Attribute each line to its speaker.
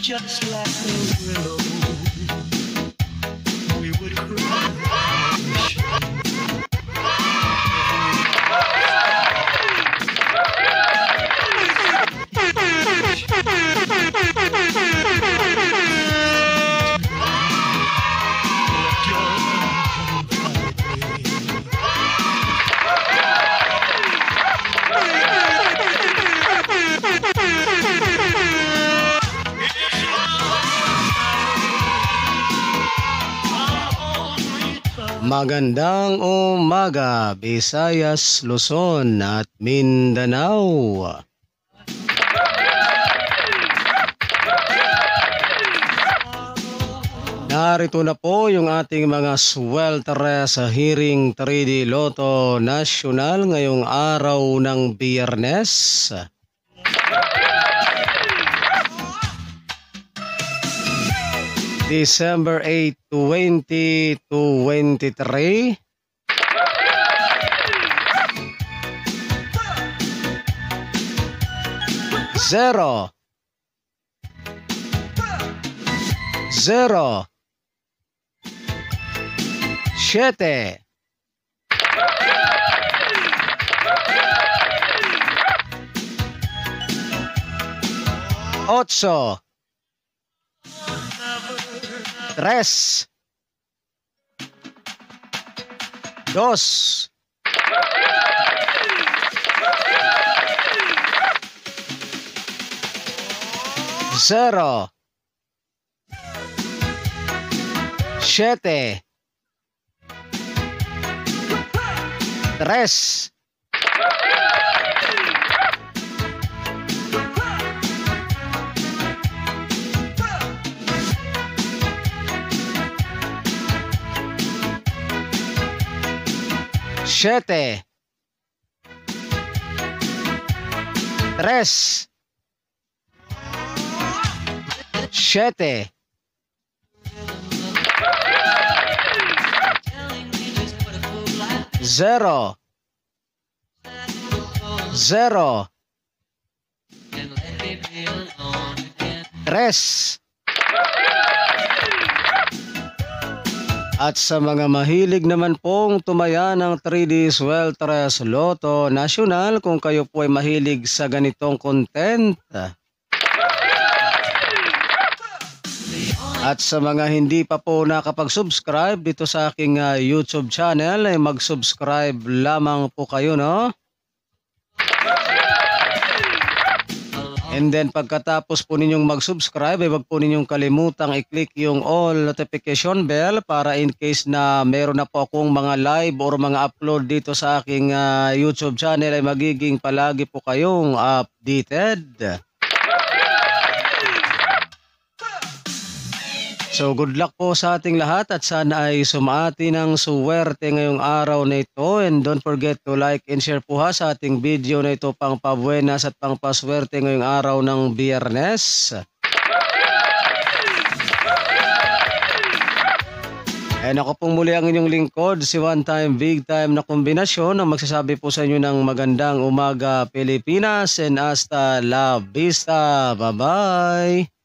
Speaker 1: just like a willow. We would cry.
Speaker 2: Magandang umaga, Visayas, Luzon at Mindanao. Narito na po yung ating mga sweltere sa Hearing 3D Lotto National ngayong araw ng Biyernes. December 8, 2023. Zero. Zero. Siete. Ocho. Tres. Dos. Zero. Siete. Tres. Siete. Tres. Siete. Zero. Zero. Tres. At sa mga mahilig naman pong tumaya ng 3D Swelteres Lotto National, kung kayo po ay mahilig sa ganitong content. At sa mga hindi pa po nakapag-subscribe dito sa aking YouTube channel, ay mag-subscribe lamang po kayo, no? And then pagkatapos po ninyong mag-subscribe, ay wag po ninyong kalimutang i-click yung all notification bell para in case na meron na po akong mga live or mga upload dito sa aking YouTube channel ay magiging palagi po kayong updated. So good luck po sa ating lahat at sana ay sumati ng suwerte ngayong araw na ito, and don't forget to like and share po ha sa ating video na ito pang pabuenas at pang paswerte ngayong araw ng Biyernes. And ako pong muli ang inyong lingkod, si One Time Big Time na kombinasyon, ang magsasabi po sa inyo ng magandang umaga Pilipinas and hasta la vista. Bye bye!